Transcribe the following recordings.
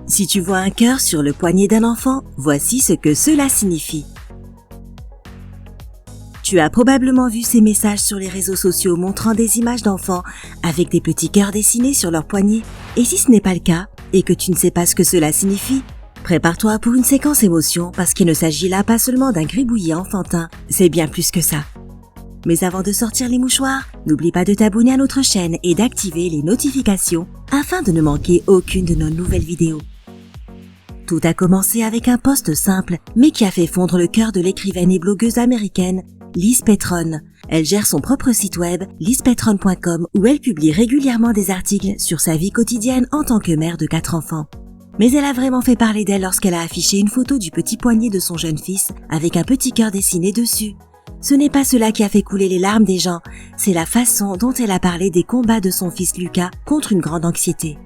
Si tu vois un cœur sur le poignet d'un enfant, voici ce que cela signifie. Tu as probablement vu ces messages sur les réseaux sociaux montrant des images d'enfants avec des petits cœurs dessinés sur leur poignet. Et si ce n'est pas le cas, et que tu ne sais pas ce que cela signifie, prépare-toi pour une séquence émotion parce qu'il ne s'agit là pas seulement d'un gribouillis enfantin, c'est bien plus que ça. Mais avant de sortir les mouchoirs, n'oublie pas de t'abonner à notre chaîne et d'activer les notifications afin de ne manquer aucune de nos nouvelles vidéos. Tout a commencé avec un post simple, mais qui a fait fondre le cœur de l'écrivaine et blogueuse américaine Liz Petron. Elle gère son propre site web, lizpetron.com, où elle publie régulièrement des articles sur sa vie quotidienne en tant que mère de 4 enfants. Mais elle a vraiment fait parler d'elle lorsqu'elle a affiché une photo du petit poignet de son jeune fils avec un petit cœur dessiné dessus. Ce n'est pas cela qui a fait couler les larmes des gens, c'est la façon dont elle a parlé des combats de son fils Lucas contre une grande anxiété.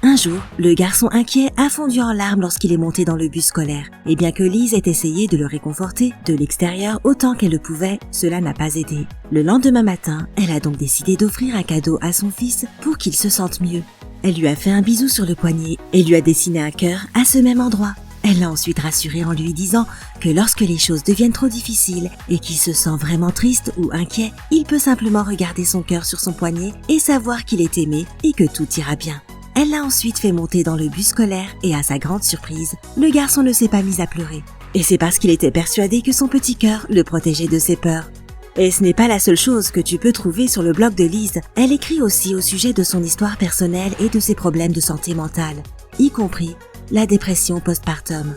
Un jour, le garçon inquiet a fondu en larmes lorsqu'il est monté dans le bus scolaire. Et bien que Liz ait essayé de le réconforter de l'extérieur autant qu'elle le pouvait, cela n'a pas aidé. Le lendemain matin, elle a donc décidé d'offrir un cadeau à son fils pour qu'il se sente mieux. Elle lui a fait un bisou sur le poignet et lui a dessiné un cœur à ce même endroit. Elle l'a ensuite rassuré en lui disant que lorsque les choses deviennent trop difficiles et qu'il se sent vraiment triste ou inquiet, il peut simplement regarder son cœur sur son poignet et savoir qu'il est aimé et que tout ira bien. Elle l'a ensuite fait monter dans le bus scolaire et à sa grande surprise, le garçon ne s'est pas mis à pleurer. Et c'est parce qu'il était persuadé que son petit cœur le protégeait de ses peurs. Et ce n'est pas la seule chose que tu peux trouver sur le blog de Liz. Elle écrit aussi au sujet de son histoire personnelle et de ses problèmes de santé mentale, y compris la dépression postpartum.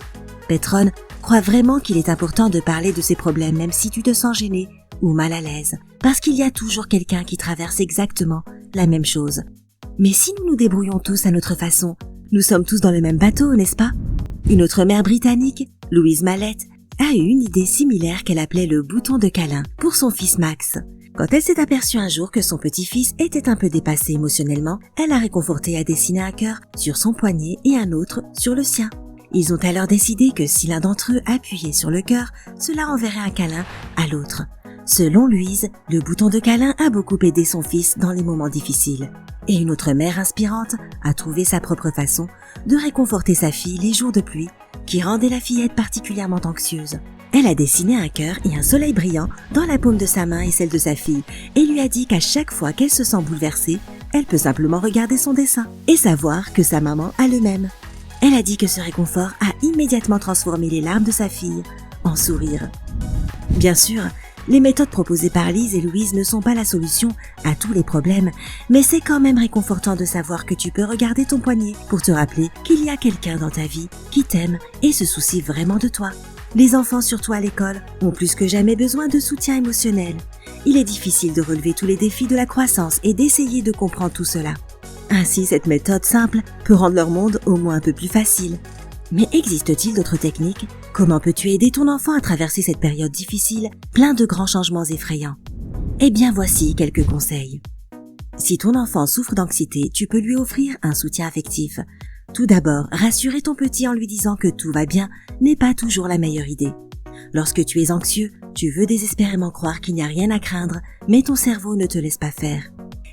Petron croit vraiment qu'il est important de parler de ses problèmes même si tu te sens gêné ou mal à l'aise, parce qu'il y a toujours quelqu'un qui traverse exactement la même chose. Mais si nous nous débrouillons tous à notre façon, nous sommes tous dans le même bateau, n'est-ce pas? Une autre mère britannique, Louise Mallette, a eu une idée similaire qu'elle appelait le bouton de câlin pour son fils Max. Quand elle s'est aperçue un jour que son petit-fils était un peu dépassé émotionnellement, elle l'a réconforté à dessiner un cœur sur son poignet et un autre sur le sien. Ils ont alors décidé que si l'un d'entre eux appuyait sur le cœur, cela enverrait un câlin à l'autre. Selon Louise, le bouton de câlin a beaucoup aidé son fils dans les moments difficiles. Et une autre mère inspirante a trouvé sa propre façon de réconforter sa fille les jours de pluie qui rendaient la fillette particulièrement anxieuse. Elle a dessiné un cœur et un soleil brillant dans la paume de sa main et celle de sa fille et lui a dit qu'à chaque fois qu'elle se sent bouleversée, elle peut simplement regarder son dessin et savoir que sa maman a le même. Elle a dit que ce réconfort a immédiatement transformé les larmes de sa fille en sourires. Bien sûr, les méthodes proposées par Liz et Louise ne sont pas la solution à tous les problèmes, mais c'est quand même réconfortant de savoir que tu peux regarder ton poignet pour te rappeler qu'il y a quelqu'un dans ta vie qui t'aime et se soucie vraiment de toi. Les enfants, surtout à l'école, ont plus que jamais besoin de soutien émotionnel. Il est difficile de relever tous les défis de la croissance et d'essayer de comprendre tout cela. Ainsi, cette méthode simple peut rendre leur monde au moins un peu plus facile. Mais existe-t-il d'autres techniques? Comment peux-tu aider ton enfant à traverser cette période difficile, plein de grands changements effrayants? Eh bien, voici quelques conseils. Si ton enfant souffre d'anxiété, tu peux lui offrir un soutien affectif. Tout d'abord, rassurer ton petit en lui disant que tout va bien n'est pas toujours la meilleure idée. Lorsque tu es anxieux, tu veux désespérément croire qu'il n'y a rien à craindre, mais ton cerveau ne te laisse pas faire.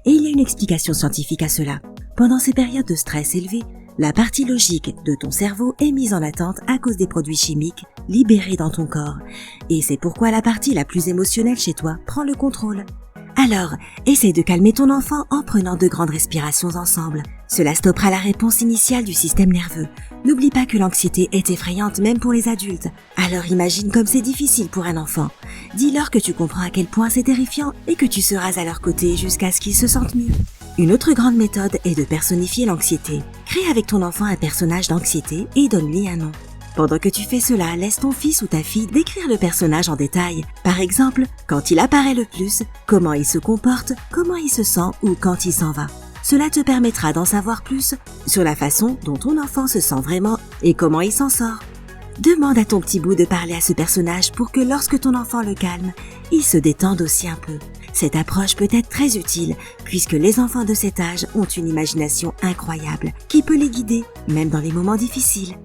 Et il y a une explication scientifique à cela. Pendant ces périodes de stress élevé, la partie logique de ton cerveau est mise en attente à cause des produits chimiques libérés dans ton corps. Et c'est pourquoi la partie la plus émotionnelle chez toi prend le contrôle. Alors, essaie de calmer ton enfant en prenant de grandes respirations ensemble. Cela stoppera la réponse initiale du système nerveux. N'oublie pas que l'anxiété est effrayante même pour les adultes. Alors imagine comme c'est difficile pour un enfant. Dis-leur que tu comprends à quel point c'est terrifiant et que tu seras à leur côté jusqu'à ce qu'ils se sentent mieux. Une autre grande méthode est de personnifier l'anxiété. Crée avec ton enfant un personnage d'anxiété et donne-lui un nom. Pendant que tu fais cela, laisse ton fils ou ta fille décrire le personnage en détail. Par exemple, quand il apparaît le plus, comment il se comporte, comment il se sent ou quand il s'en va. Cela te permettra d'en savoir plus sur la façon dont ton enfant se sent vraiment et comment il s'en sort. Demande à ton petit bout de parler à ce personnage pour que lorsque ton enfant le calme, il se détende aussi un peu. Cette approche peut être très utile puisque les enfants de cet âge ont une imagination incroyable qui peut les guider, même dans les moments difficiles.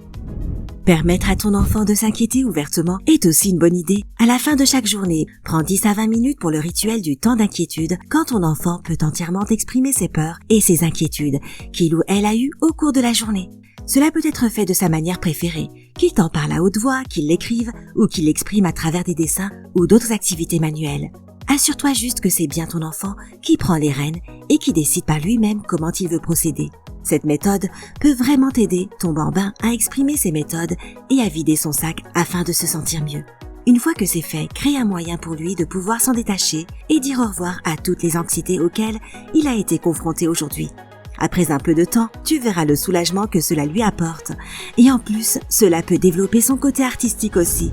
Permettre à ton enfant de s'inquiéter ouvertement est aussi une bonne idée. À la fin de chaque journée, prends 10 à 20 minutes pour le rituel du temps d'inquiétude quand ton enfant peut entièrement exprimer ses peurs et ses inquiétudes qu'il ou elle a eues au cours de la journée. Cela peut être fait de sa manière préférée, qu'il t'en parle à haute voix, qu'il l'écrive ou qu'il l'exprime à travers des dessins ou d'autres activités manuelles. Assure-toi juste que c'est bien ton enfant qui prend les rênes et qui décide par lui-même comment il veut procéder. Cette méthode peut vraiment t'aider, ton bambin, à exprimer ses méthodes et à vider son sac afin de se sentir mieux. Une fois que c'est fait, crée un moyen pour lui de pouvoir s'en détacher et dire au revoir à toutes les anxiétés auxquelles il a été confronté aujourd'hui. Après un peu de temps, tu verras le soulagement que cela lui apporte. Et en plus, cela peut développer son côté artistique aussi.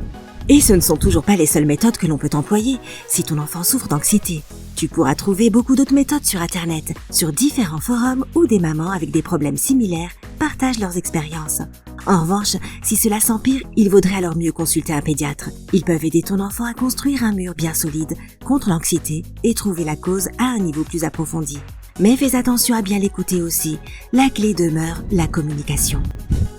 Et ce ne sont toujours pas les seules méthodes que l'on peut employer si ton enfant souffre d'anxiété. Tu pourras trouver beaucoup d'autres méthodes sur Internet, sur différents forums où des mamans avec des problèmes similaires partagent leurs expériences. En revanche, si cela s'empire, il vaudrait alors mieux consulter un pédiatre. Ils peuvent aider ton enfant à construire un mur bien solide contre l'anxiété et trouver la cause à un niveau plus approfondi. Mais fais attention à bien l'écouter aussi. La clé demeure la communication.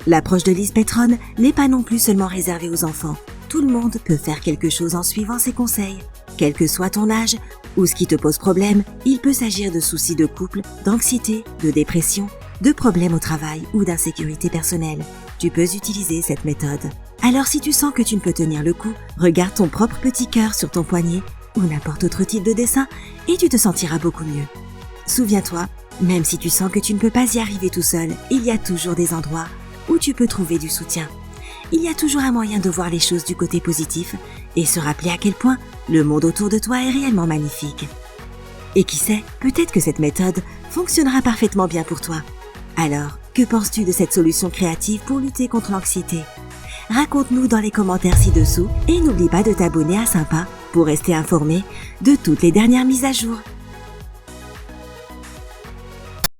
L'approche de Liz Petron n'est pas non plus seulement réservée aux enfants. Tout le monde peut faire quelque chose en suivant ses conseils. Quel que soit ton âge ou ce qui te pose problème, il peut s'agir de soucis de couple, d'anxiété, de dépression, de problèmes au travail ou d'insécurité personnelle. Tu peux utiliser cette méthode. Alors si tu sens que tu ne peux tenir le coup, regarde ton propre petit cœur sur ton poignet ou n'importe autre type de dessin et tu te sentiras beaucoup mieux. Souviens-toi, même si tu sens que tu ne peux pas y arriver tout seul, il y a toujours des endroits où tu peux trouver du soutien. Il y a toujours un moyen de voir les choses du côté positif et se rappeler à quel point le monde autour de toi est réellement magnifique. Et qui sait, peut-être que cette méthode fonctionnera parfaitement bien pour toi. Alors, que penses-tu de cette solution créative pour lutter contre l'anxiété? Raconte-nous dans les commentaires ci-dessous et n'oublie pas de t'abonner à Sympa pour rester informé de toutes les dernières mises à jour.